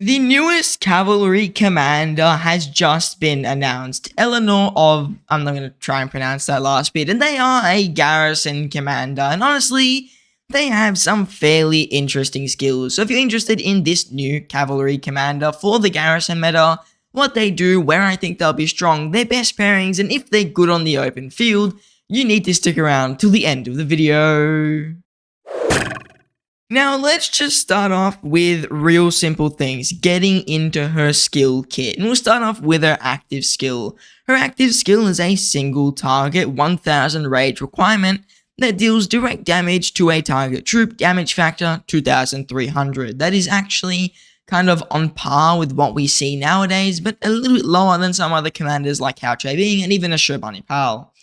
The newest Cavalry Commander has just been announced. Eleanor of, I'm not going to try and pronounce that last bit, and they are a Garrison Commander, and honestly, they have some fairly interesting skills. So if you're interested in this new Cavalry Commander for the Garrison meta, what they do, where I think they'll be strong, their best pairings, and if they're good on the open field, you need to stick around till the end of the video. Now, let's just start off with real simple things, getting into her skill kit. And we'll start off with her active skill. Her active skill is a single target 1000 rage requirement that deals direct damage to a target troop, damage factor 2300. That is actually kind of on par with what we see nowadays, but a little bit lower than some other commanders like Hao Bing and even a Shobani Pal.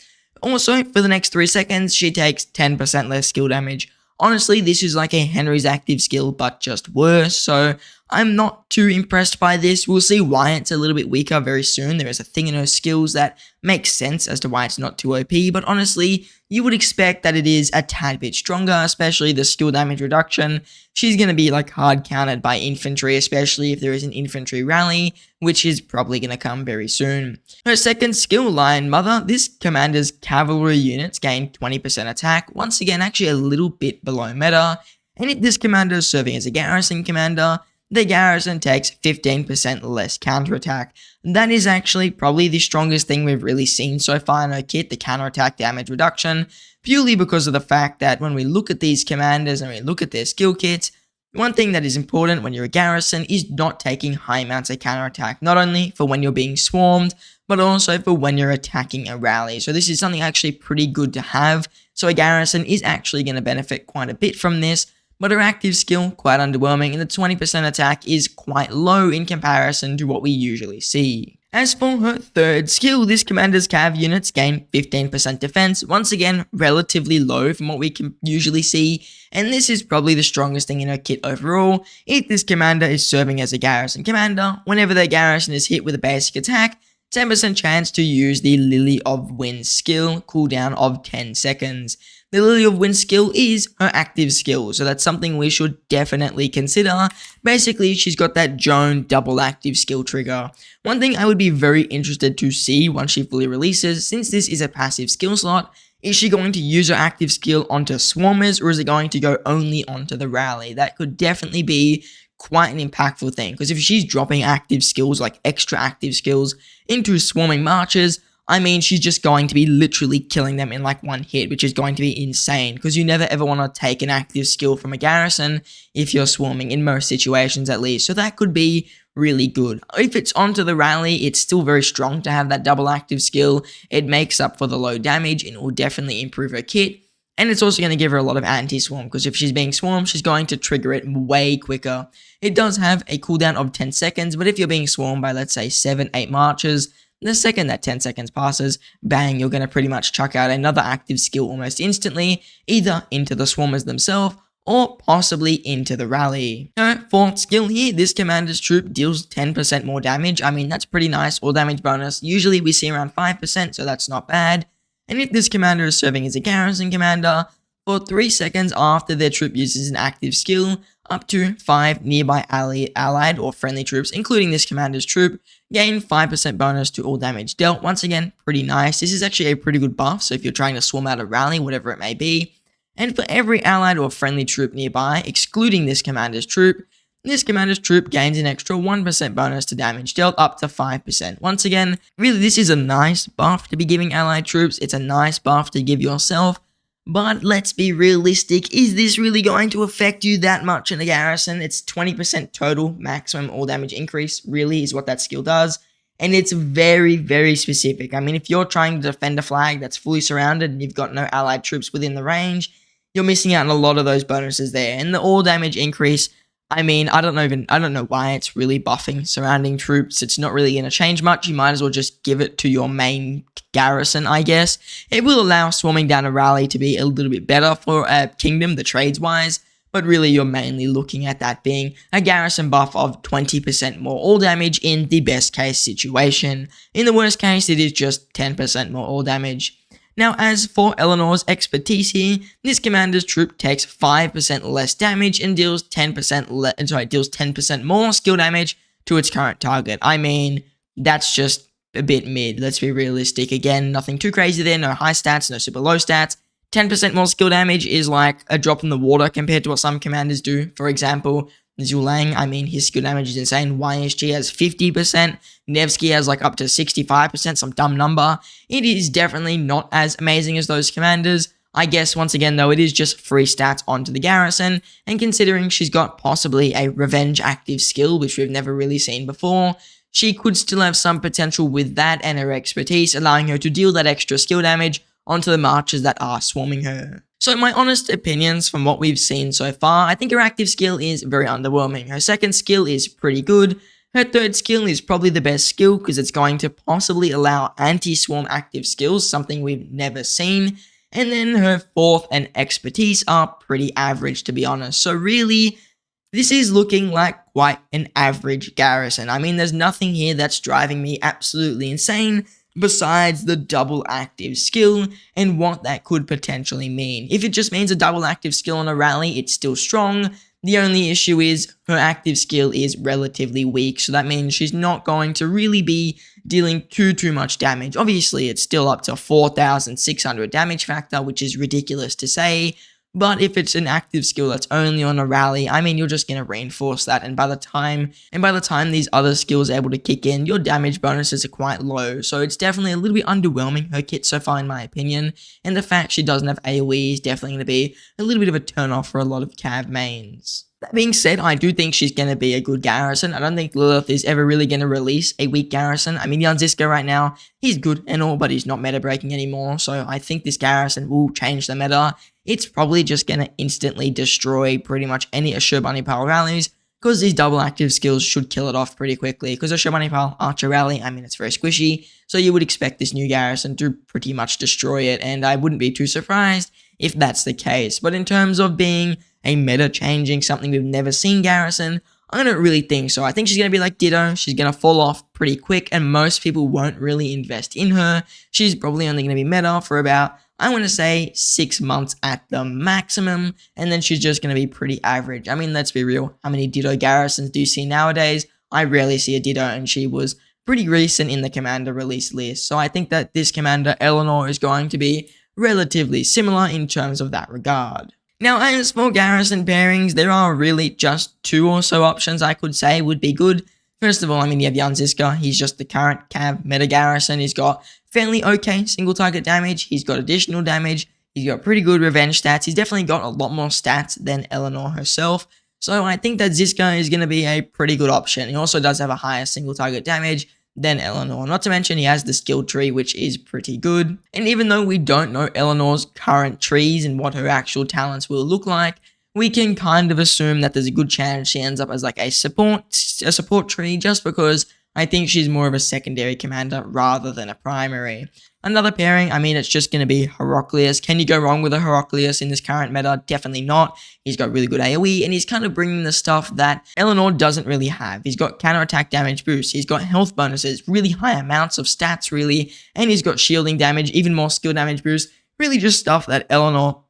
Also, for the next 3 seconds, she takes 10% less skill damage. Honestly, this is like a Henry's active skill, but just worse, so I'm not too impressed by this. We'll see why it's a little bit weaker very soon. There is a thing in her skills that makes sense as to why it's not too OP, but honestly, you would expect that it is a tad bit stronger, especially the skill damage reduction. She's going to be like hard countered by infantry, especially if there is an infantry rally, which is probably going to come very soon. Her second skill line, Mother, this commander's cavalry units gain 20% attack, once again actually a little bit below meta, and if this commander is serving as a garrison commander, the garrison takes 15% less counterattack. That is actually probably the strongest thing we've really seen so far in her kit, the counterattack damage reduction, purely because of the fact that when we look at these commanders and we look at their skill kits, one thing that is important when you're a garrison is not taking high amounts of counterattack, not only for when you're being swarmed, but also for when you're attacking a rally. So this is something actually pretty good to have, so a garrison is actually going to benefit quite a bit from this. But her active skill, quite underwhelming, and the 20% attack is quite low in comparison to what we usually see. As for her third skill, this commander's cav units gain 15% defense, once again relatively low from what we can usually see, and this is probably the strongest thing in her kit overall. If this commander is serving as a garrison commander, whenever their garrison is hit with a basic attack, 10% chance to use the Lily of Wind skill, cooldown of 10 seconds. The Lily of Wind skill is her active skill, so that's something we should definitely consider. Basically, she's got that Joan double active skill trigger. One thing I would be very interested to see once she fully releases, since this is a passive skill slot, is she going to use her active skill onto swarmers, or is it going to go only onto the rally? That could definitely be quite an impactful thing, because if she's dropping active skills, like extra active skills, into swarming marches, I mean, she's just going to be literally killing them in like one hit, which is going to be insane, because you never ever want to take an active skill from a garrison if you're swarming, in most situations at least, so that could be really good. If it's onto the rally, it's still very strong to have that double active skill. It makes up for the low damage, and it will definitely improve her kit. And it's also going to give her a lot of anti-swarm, because if she's being swarmed, she's going to trigger it way quicker. It does have a cooldown of 10 seconds, but if you're being swarmed by, let's say, 7-8 marches, the second that 10 seconds passes, bang, you're going to pretty much chuck out another active skill almost instantly, either into the swarmers themselves, or possibly into the rally. Her fourth skill here, this commander's troop deals 10% more damage. I mean, that's pretty nice, all damage bonus. Usually we see around 5%, so that's not bad. And if this commander is serving as a garrison commander, for 3 seconds after their troop uses an active skill, up to 5 nearby allied or friendly troops, including this commander's troop, gain 5% bonus to all damage dealt. Once again, pretty nice. This is actually a pretty good buff, so if you're trying to swarm out a rally, whatever it may be. And for every allied or friendly troop nearby, excluding this commander's troop gains an extra 1% bonus to damage dealt, up to 5%. Once again, really this is a nice buff to be giving allied troops. It's a nice buff to give yourself. But let's be realistic, is this really going to affect you that much in the garrison? It's 20% total maximum all damage increase, really, is what that skill does. And it's very, very specific. I mean, if you're trying to defend a flag that's fully surrounded and you've got no allied troops within the range, you're missing out on a lot of those bonuses there. And the all damage increase, I mean, I don't know why it's really buffing surrounding troops. It's not really going to change much. You might as well just give it to your main garrison, I guess. It will allow swarming down a rally to be a little bit better for a kingdom, the trades-wise, but really you're mainly looking at that being a garrison buff of 20% more all damage in the best case situation. In the worst case, it is just 10% more all damage. Now, as for Eleanor's expertise here, this commander's troop takes 5% less damage and deals 10% more skill damage to its current target. I mean, that's just a bit mid. Let's be realistic. Again, nothing too crazy there. No high stats, no super low stats. 10% more skill damage is like a drop in the water compared to what some commanders do. For example, Zulang, I mean, his skill damage is insane. YSG has 50%. Nevsky has like up to 65%, some dumb number. It is definitely not as amazing as those commanders. I guess, once again, though, it is just free stats onto the garrison, and considering she's got possibly a revenge active skill, which we've never really seen before, she could still have some potential with that and her expertise, allowing her to deal that extra skill damage onto the marchers that are swarming her. So my honest opinions from what we've seen so far, I think her active skill is very underwhelming. Her second skill is pretty good. Her third skill is probably the best skill because it's going to possibly allow anti-swarm active skills, something we've never seen. And then her fourth and expertise are pretty average, to be honest. So really, this is looking like quite an average garrison. I mean, there's nothing here that's driving me absolutely insane besides the double active skill and what that could potentially mean. If it just means a double active skill on a rally, it's still strong. The only issue is her active skill is relatively weak, so that means she's not going to really be dealing too much damage. Obviously, it's still up to 4,600 damage factor, which is ridiculous to say, but if it's an active skill that's only on a rally, I mean, you're just going to reinforce that, and by the time these other skills are able to kick in, your damage bonuses are quite low, so it's definitely a little bit underwhelming, her kit so far in my opinion, and the fact she doesn't have AoE is definitely going to be a little bit of a turn off for a lot of Cav mains. That being said, I do think she's going to be a good garrison. I don't think Lilith is ever really going to release a weak garrison. I mean, Jan Ziska right now, he's good and all, but he's not meta breaking anymore, so I think this garrison will change the meta. It's probably just going to instantly destroy pretty much any Ashur Pal rallies, because these double active skills should kill it off pretty quickly, because Ashur Pal Archer rally, I mean, it's very squishy, so you would expect this new garrison to pretty much destroy it, and I wouldn't be too surprised if that's the case. But in terms of being a meta changing, something we've never seen garrison, I don't really think so. I think she's going to be like Ditto. She's going to fall off pretty quick, and most people won't really invest in her. She's probably only going to be meta for about, I want to say, 6 months at the maximum, and then she's just going to be pretty average. I mean, let's be real. How many Ditto garrisons do you see nowadays? I rarely see a Ditto, and she was pretty recent in the commander release list. So I think that this commander, Eleanor, is going to be relatively similar in terms of that regard. Now, as for garrison pairings, there are really just 2 or so options I could say would be good. First of all, I mean, you have Jan Ziska. He's just the current Cav meta garrison. He's got fairly okay single target damage. He's got additional damage. He's got pretty good revenge stats. He's definitely got a lot more stats than Eleanor herself. So I think that Ziska is going to be a pretty good option. He also does have a higher single target damage than Eleanor. Not to mention he has the skill tree, which is pretty good. And even though we don't know Eleanor's current trees and what her actual talents will look like, we can kind of assume that there's a good chance she ends up as like a support tree, just because I think she's more of a secondary commander rather than a primary. Another pairing, I mean, it's just going to be Heraclius. Can you go wrong with a Heraclius in this current meta? Definitely not. He's got really good AoE, and he's kind of bringing the stuff that Eleanor doesn't really have. He's got counterattack damage boost, he's got health bonuses, really high amounts of stats, really, and he's got shielding damage, even more skill damage boost, really just stuff that Eleanor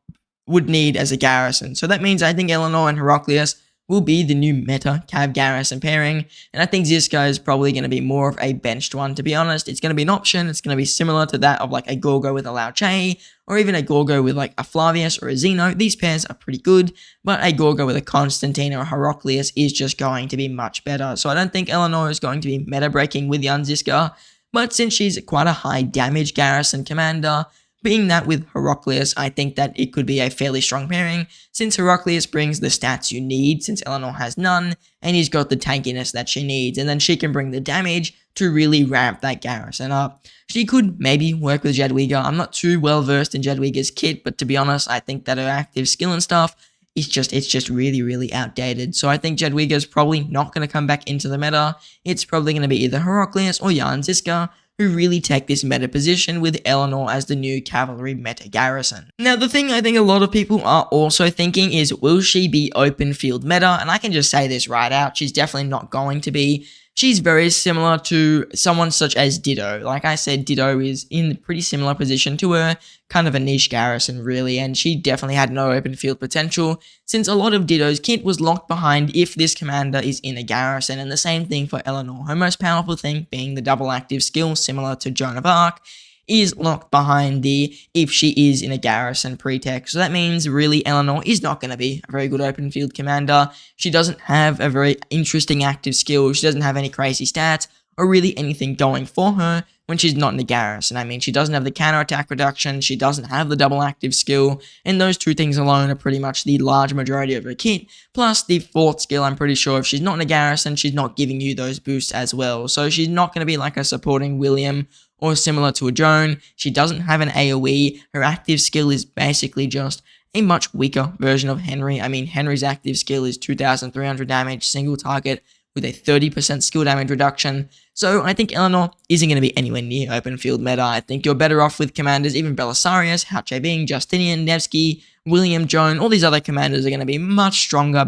would need as a garrison. So that means I think Eleanor and Heraclius will be the new meta Cav garrison pairing, and I think Ziska is probably going to be more of a benched one, to be honest. It's going to be an option. It's going to be similar to that of like a Gorgo with a Lao Che, or even a Gorgo with like a Flavius or a Zeno. These pairs are pretty good, but a Gorgo with a Constantine or a Heraclius is just going to be much better. So I don't think Eleanor is going to be meta breaking with Jan Ziska, but since she's quite a high damage garrison commander, being that with Heraclius, I think that it could be a fairly strong pairing, since Heraclius brings the stats you need, since Eleanor has none, and he's got the tankiness that she needs, and then she can bring the damage to really ramp that garrison up. She could maybe work with Jadwiga. I'm not too well versed in Jadwiga's kit, but to be honest, I think that her active skill and stuff, it's just really outdated. So I think Jadwiga is probably not going to come back into the meta. It's probably going to be either Heraclius or Jan Ziska, who really take this meta position with Eleanor as the new cavalry meta garrison. Now, the thing I think a lot of people are also thinking is, will she be open field meta? And I can just say this right out, she's definitely not going to be. she's very similar to someone such as Ditto. Like I said, Ditto is in a pretty similar position to her, kind of a niche garrison really, and she definitely had no open field potential, since a lot of Ditto's kit was locked behind if this commander is in a garrison, and the same thing for Eleanor. Her most powerful thing being the double active skill, similar to Joan of Arc, is locked behind the if she is in a garrison pretext. So that means really Eleanor is not going to be a very good open field commander. She doesn't have a very interesting active skill. She doesn't have any crazy stats or really anything going for her when she's not in the garrison. I mean, she doesn't have the counterattack reduction, she doesn't have the double active skill, and those two things alone are pretty much the large majority of her kit. Plus the fourth skill, I'm pretty sure if she's not in a garrison, she's not giving you those boosts as well. So she's not going to be like a supporting William or similar to a Joan. She doesn't have an AoE. Her active skill is basically just a much weaker version of Henry. I mean, Henry's active skill is 2,300 damage, single target, with a 30% skill damage reduction. So I think Eleanor isn't going to be anywhere near open field meta. I think you're better off with commanders, even Belisarius, Houche Bing, Justinian, Nevsky, William, Joan, all these other commanders are going to be much stronger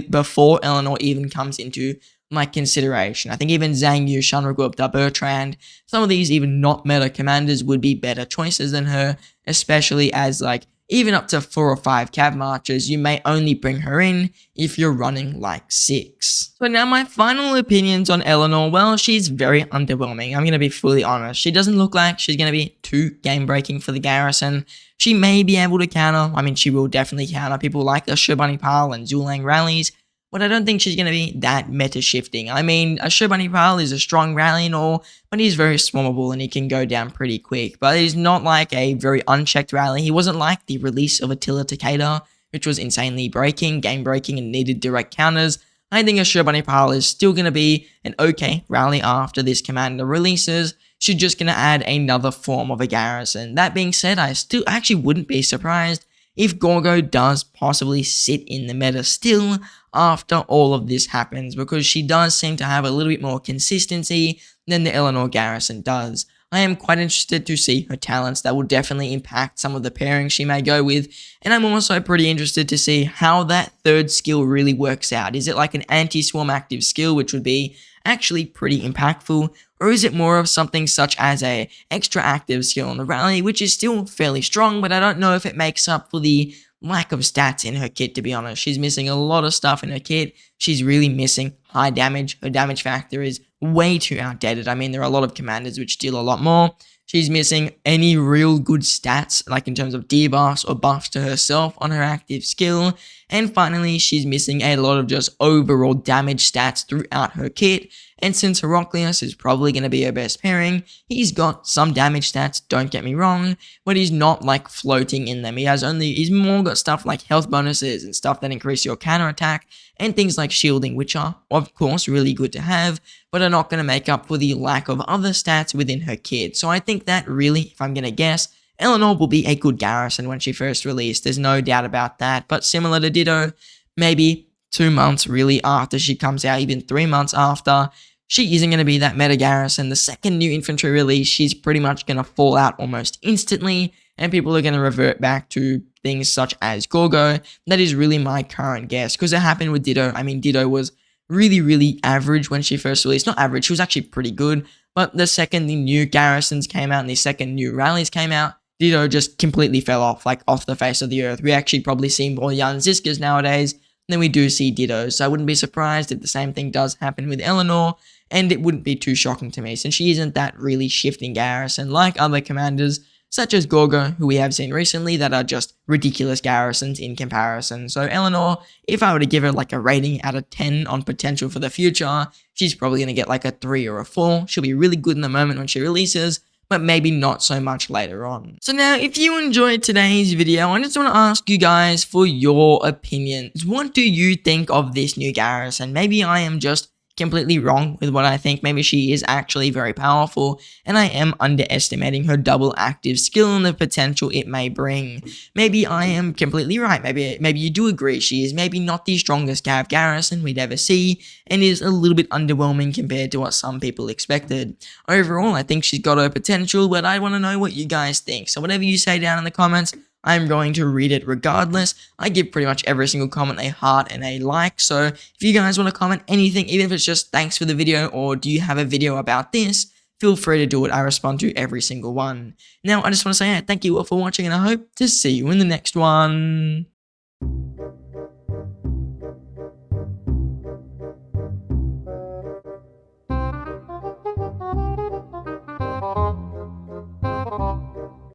before Eleanor even comes into my consideration. I think even Zhang Yu, Shanrugupta, Bertrand, some of these even not meta commanders would be better choices than her, especially as like even up to 4 or 5 cav marchers, you may only bring her in if you're running like 6. So now my final opinions on Eleanor, well, she's very underwhelming. I'm going to be fully honest. She doesn't look like she's going to be too game breaking for the garrison. She may be able to counter, I mean, she will definitely counter people like the Shubani Pal and Zulang rallies, but I don't think she's going to be that meta shifting. I mean, a Shubani Pal is a strong rally and all, but he's very swammable and he can go down pretty quick. But he's not like a very unchecked rally. He wasn't like the release of Attila Takeda, which was insanely breaking, game breaking, and needed direct counters. I think a Shubani Pal is still going to be an okay rally after this commander releases. She's just going to add another form of a garrison. That being said, I still actually wouldn't be surprised if Gorgo does possibly sit in the meta still after all of this happens, because she does seem to have a little bit more consistency than the Eleanor garrison does. I am quite interested to see her talents. That will definitely impact some of the pairings she may go with, and I'm also pretty interested to see how that third skill really works out. Is it like an anti-swarm active skill, which would be actually pretty impactful, or is it more of something such as a extra active skill on the rally, which is still fairly strong, but I don't know if it makes up for the lack of stats in her kit, to be honest. She's missing a lot of stuff in her kit. She's really missing high damage. Her damage factor is way too outdated. I mean, there are a lot of commanders which deal a lot more. She's missing any real good stats, like in terms of debuffs or buffs to herself on her active skill. And finally, she's missing a lot of just overall damage stats throughout her kit. And since Heraclius is probably going to be her best pairing, he's got some damage stats, don't get me wrong, but he's not like floating in them. He's more got stuff like health bonuses and stuff that increase your counterattack and things like shielding, which are of course really good to have, but are not going to make up for the lack of other stats within her kit. So I think that really, if I'm going to guess, Eleanor will be a good garrison when she first released. There's no doubt about that, but similar to Ditto, maybe 2 months really after she comes out, even 3 months after, she isn't going to be that meta garrison. The second new infantry release, she's pretty much going to fall out almost instantly, and people are going to revert back to things such as Gorgo. That is really my current guess, because it happened with Ditto. I mean, Ditto was really, really average when she first released. Not average, she was actually pretty good, but the second the new garrisons came out and the second new rallies came out, Ditto just completely fell off, like off the face of the earth. We actually probably see more Jan Ziskas nowadays than we do see Dittos, so I wouldn't be surprised if the same thing does happen with Eleanor, and it wouldn't be too shocking to me, since she isn't that really shifting garrison like other commanders, such as Gorgo, who we have seen recently, that are just ridiculous garrisons in comparison. So Eleanor, if I were to give her like a rating out of 10 on potential for the future, she's probably going to get like a 3 or a 4. She'll be really good in the moment when she releases, but maybe not so much later on. So now, if you enjoyed today's video, I just want to ask you guys for your opinions. What do you think of this new garrison? Maybe I am just completely wrong with what I think. Maybe she is actually very powerful, and I am underestimating her double active skill and the potential it may bring. Maybe I am completely right. Maybe you do agree she is maybe not the strongest Cav garrison we'd ever see, and is a little bit underwhelming compared to what some people expected. Overall, I think she's got her potential, but I want to know what you guys think. So whatever you say down in the comments, I'm going to read it regardless. I give pretty much every single comment a heart and a like, so if you guys want to comment anything, even if it's just thanks for the video or do you have a video about this, feel free to do it. I respond to every single one. Now, I just want to say thank you all for watching, and I hope to see you in the next one.